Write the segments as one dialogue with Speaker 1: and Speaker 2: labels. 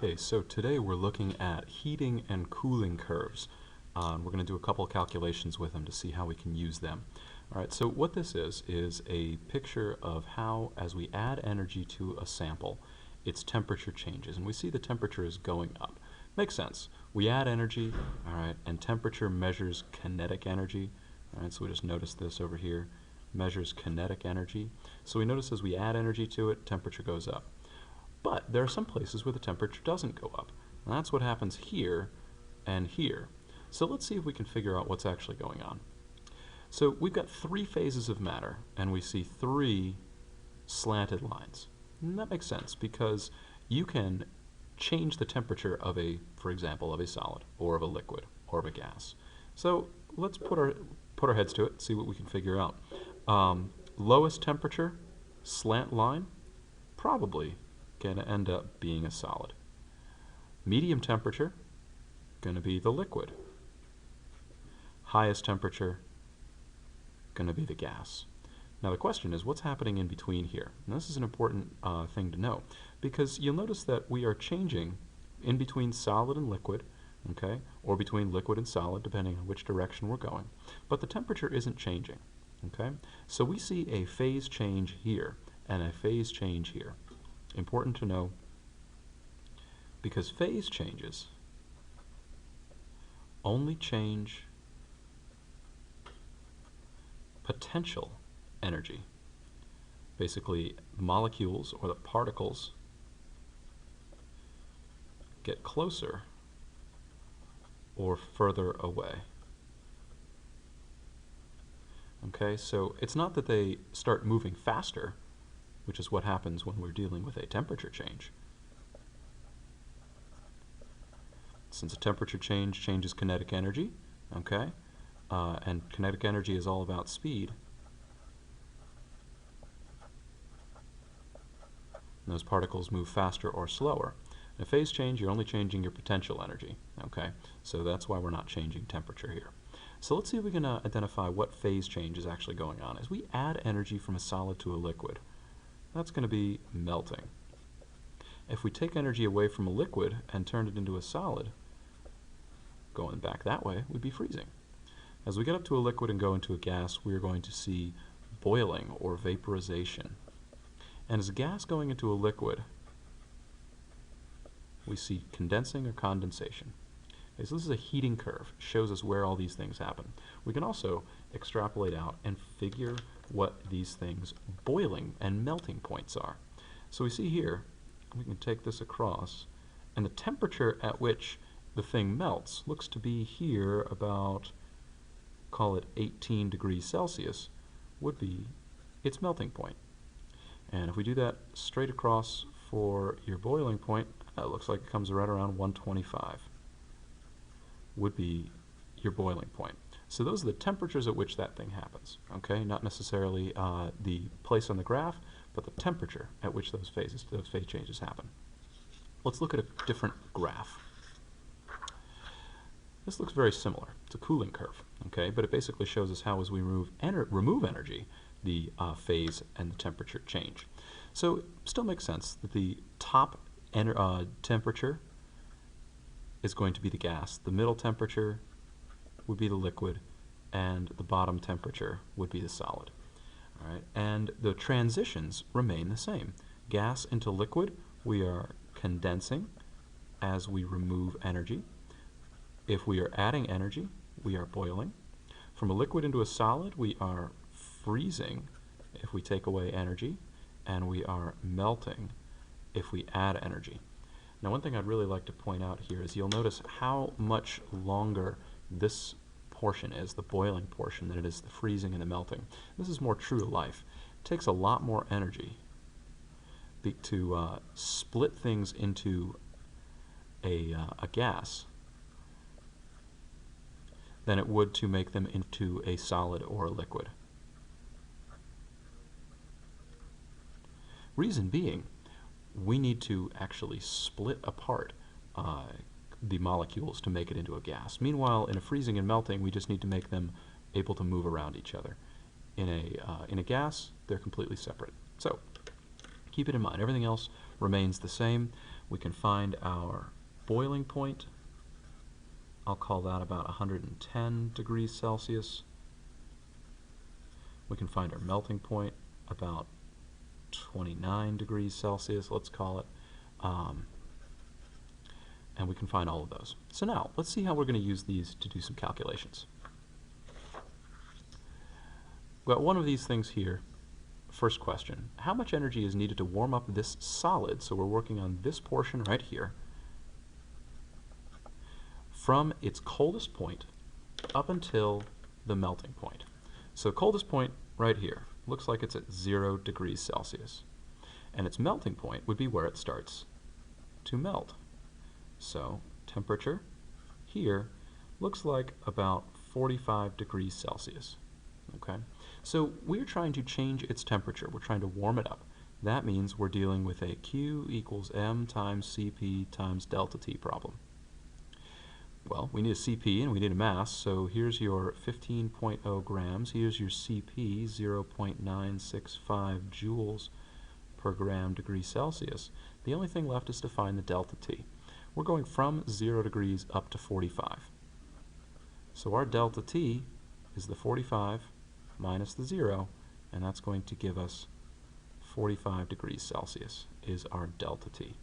Speaker 1: Okay, so today we're looking at heating and cooling curves. We're going to do a couple calculations with them to see how we can use them. All right, so what this is a picture of how, as we add energy to a sample, its temperature changes. And we see the temperature is going up. Makes sense. We add energy, all right, and temperature measures kinetic energy. All right, so we just notice this over here, measures kinetic energy. So we notice as we add energy to it, temperature goes up. But there are some places where the temperature doesn't go up. And that's what happens here and here. So let's see if we can figure out what's actually going on. So we've got three phases of matter, and we see three slanted lines. And that makes sense because you can change the temperature of for example, of a solid, or of a liquid, or of a gas. So let's put our heads to it, see what we can figure out. Lowest temperature, slant line, probably going to end up being a solid. Medium temperature, going to be the liquid. Highest temperature, going to be the gas. Now the question is, what's happening in between here? And this is an important thing to know, because you'll notice that we are changing in between solid and liquid, okay, or between liquid and solid, depending on which direction we're going. But the temperature isn't changing, okay? So we see a phase change here and a phase change here. Important to know, because phase changes only change potential energy. Basically, molecules or the particles get closer or further away. Okay, so it's not that they start moving faster, which is what happens when we're dealing with a temperature change. Since a temperature change changes kinetic energy, okay, and kinetic energy is all about speed, and those particles move faster or slower. In a phase change, you're only changing your potential energy, okay, so that's why we're not changing temperature here. So let's see if we can identify what phase change is actually going on. As we add energy from a solid to a liquid, that's going to be melting. If we take energy away from a liquid and turn it into a solid, going back that way, would be freezing. As we get up to a liquid and go into a gas, we are going to see boiling or vaporization. And as a gas going into a liquid, we see condensing or condensation. Okay, so this is a heating curve. It shows us where all these things happen. We can also extrapolate out and figure what these things boiling and melting points are. So we see here, we can take this across, and the temperature at which the thing melts looks to be here about, call it 18 degrees Celsius, would be its melting point. And if we do that straight across for your boiling point, it looks like it comes right around 125, would be your boiling point. So those are the temperatures at which that thing happens, okay? Not necessarily the place on the graph, but the temperature at which those phase changes happen. Let's look at a different graph. This looks very similar. It's a cooling curve, okay? But it basically shows us how, as we remove energy, the phase and the temperature change. So it still makes sense that the top temperature is going to be the gas, the middle temperature would be the liquid, and the bottom temperature would be the solid. All right, and the transitions remain the same. Gas into liquid, we are condensing as we remove energy. If we are adding energy, we are boiling. From a liquid into a solid, we are freezing if we take away energy, and we are melting if we add energy. Now, one thing I'd really like to point out here is you'll notice how much longer this portion is, the boiling portion, than it is the freezing and the melting. This is more true to life. It takes a lot more energy to split things into a gas than it would to make them into a solid or a liquid. Reason being, we need to actually split apart the molecules to make it into a gas. Meanwhile, in a freezing and melting, we just need to make them able to move around each other. In a gas, they're completely separate. So keep it in mind. Everything else remains the same. We can find our boiling point. I'll call that about 110 degrees Celsius. We can find our melting point, about 29 degrees Celsius, let's call it. And we can find all of those. So now, let's see how we're going to use these to do some calculations. We've got one of these things here. First question, how much energy is needed to warm up this solid? So we're working on this portion right here, from its coldest point up until the melting point. So coldest point right here looks like it's at 0 degrees Celsius. And its melting point would be where it starts to melt. So temperature here looks like about 45 degrees Celsius. Okay? So we're trying to change its temperature. We're trying to warm it up. That means we're dealing with a Q equals m times Cp times delta T problem. Well, we need a Cp and we need a mass, so here's your 15.0 grams. Here's your Cp, 0.965 joules per gram degree Celsius. The only thing left is to find the delta T. We're going from 0 degrees up to 45. So our delta T is the 45 minus the 0, and that's going to give us 45 degrees Celsius is our delta T.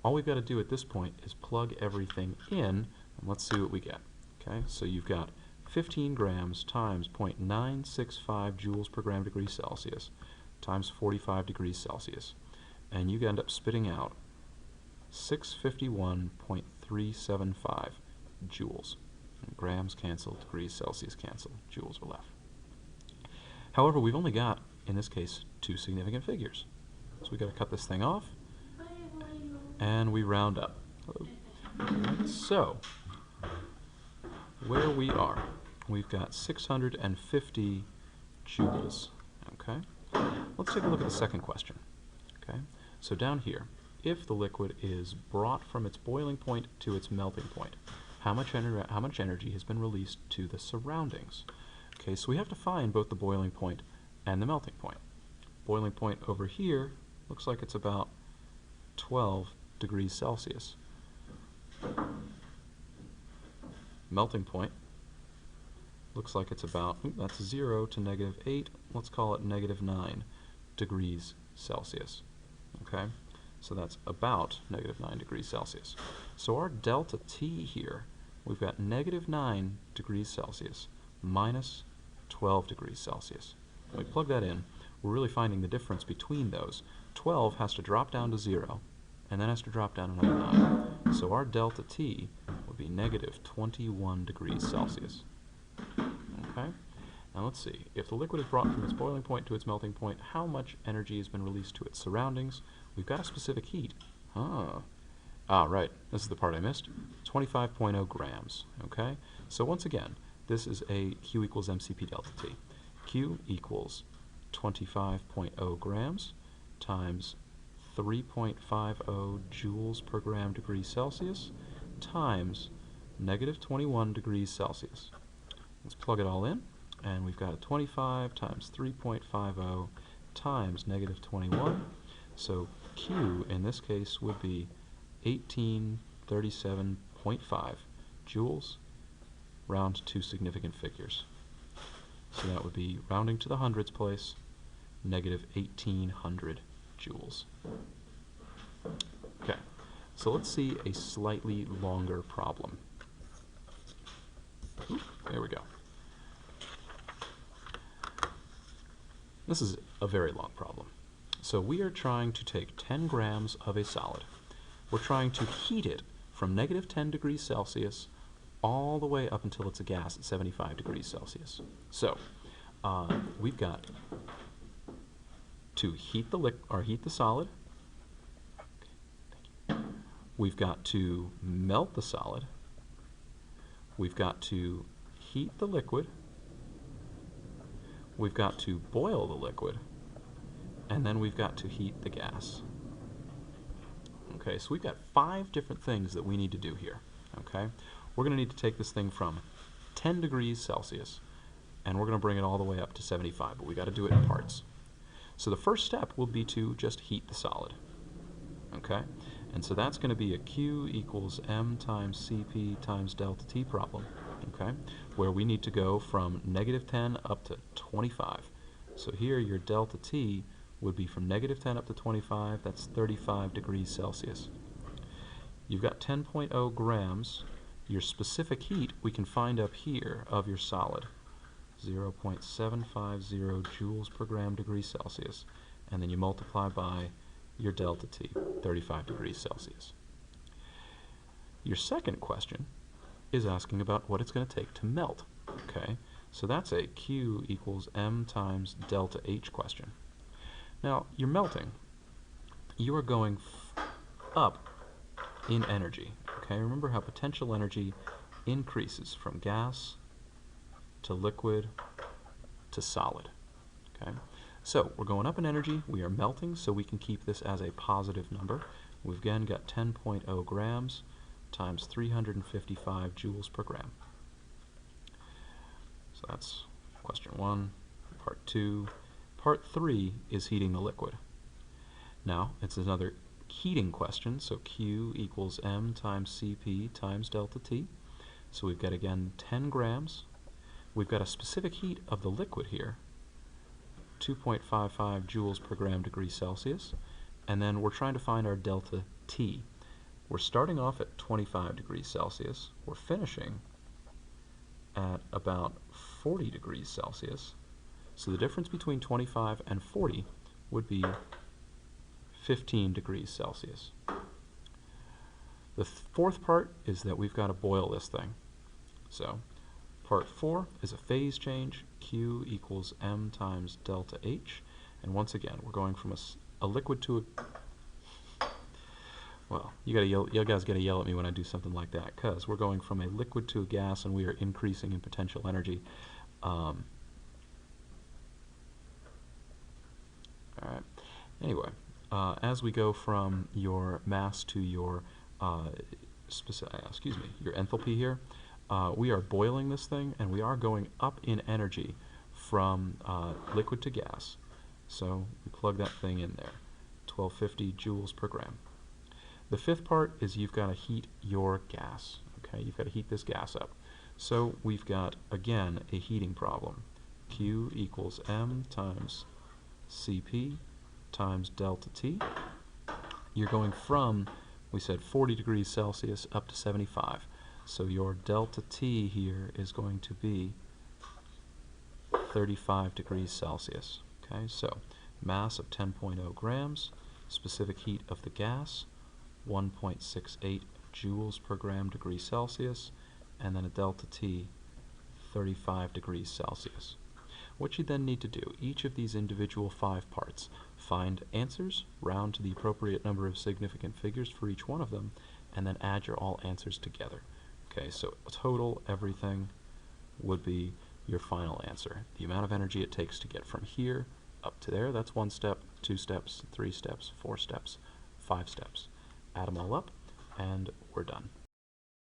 Speaker 1: All we've got to do at this point is plug everything in, and let's see what we get. Okay, so you've got 15 grams times 0.965 joules per gram degree Celsius times 45 degrees Celsius, and you end up spitting out 651.375 joules. And grams cancel, degrees Celsius cancel, joules are left. However, we've only got, in this case, two significant figures. So we've got to cut this thing off, and we round up. Right, so, where we are, we've got 650 joules. Okay? Let's take a look at the second question. Okay? So down here, if the liquid is brought from its boiling point to its melting point, how much energy has been released to the surroundings? Okay, so we have to find both the boiling point and the melting point. Boiling point over here looks like it's about 12 degrees Celsius. Melting point looks like it's about, that's 0 to -8, let's call it -9 degrees Celsius. Okay, so that's about -9 degrees Celsius. So our delta T here, we've got -9 degrees Celsius minus 12 degrees Celsius. When we plug that in, we're really finding the difference between those. 12 has to drop down to 0, and then has to drop down another 9. So our delta T would be -21 degrees Celsius. Okay? Now let's see. If the liquid is brought from its boiling point to its melting point, how much energy has been released to its surroundings? We've got a specific heat. Right. This is the part I missed. 25.0 grams. Okay? So once again, this is a Q equals mCp delta T. Q equals 25.0 grams times 3.50 joules per gram degree Celsius times -21 degrees Celsius. Let's plug it all in, and we've got 25 times 3.50 times -21. So Q in this case would be 1837.5 joules, round to significant figures. So that would be, rounding to the hundreds place, -1800 joules. Okay, so let's see a slightly longer problem. There we go. This is a very long problem. So we are trying to take 10 grams of a solid. We're trying to heat it from -10 degrees Celsius all the way up until it's a gas at 75 degrees Celsius. So we've got to heat the solid. We've got to melt the solid. We've got to heat the liquid. We've got to boil the liquid. And then we've got to heat the gas. Okay, so we've got 5 different things that we need to do here. Okay, we're going to need to take this thing from 10 degrees Celsius, and we're going to bring it all the way up to 75, but we got to do it in parts. So the first step will be to just heat the solid. Okay, And so that's going to be a Q equals m times Cp times delta T problem, okay, where we need to go from negative 10 up to 25. So here your delta T would be from negative 10 up to 25, that's 35 degrees Celsius. You've got 10.0 grams. Your specific heat we can find up here of your solid, 0.750 joules per gram degree Celsius, and then you multiply by your delta T, 35 degrees Celsius. Your second question is asking about what it's going to take to melt. Okay, so that's a Q equals m times delta H question. Now, you're melting. You are going up in energy. Okay, remember how potential energy increases from gas to liquid to solid. Okay, so we're going up in energy. We are melting, so we can keep this as a positive number. We've again got 10.0 grams times 355 joules per gram. So that's question 1, part 2. Part 3 is heating the liquid. Now, it's another heating question, so Q equals m times Cp times delta T. So we've got, again, 10 grams. We've got a specific heat of the liquid here, 2.55 joules per gram degree Celsius. And then we're trying to find our delta T. We're starting off at 25 degrees Celsius. We're finishing at about 40 degrees Celsius. So the difference between 25 and 40 would be 15 degrees Celsius. The fourth part is that we've got to boil this thing. So part 4 is a phase change, Q equals m times delta H. And once again, we're going from a liquid to a... Well, you guys got to yell at me when I do something like that, because we're going from a liquid to a gas and we are increasing in potential energy. All right. Anyway, as we go from your mass to your your enthalpy here, we are boiling this thing, and we are going up in energy from liquid to gas. So we plug that thing in there, 1250 joules per gram. The fifth part is you've got to heat your gas. Okay, you've got to heat this gas up. So we've got, again, a heating problem. Q equals m times Cp times delta T. You're going from, we said, 40 degrees Celsius up to 75. So your delta T here is going to be 35 degrees Celsius. Okay, so mass of 10.0 grams, specific heat of the gas, 1.68 joules per gram degree Celsius, and then a delta T, 35 degrees Celsius. What you then need to do, each of these individual 5 parts, find answers, round to the appropriate number of significant figures for each one of them, and then add your all answers together. Okay, so total everything would be your final answer. The amount of energy it takes to get from here up to there, that's 1 step, 2 steps, 3 steps, 4 steps, 5 steps. Add them all up, and we're done.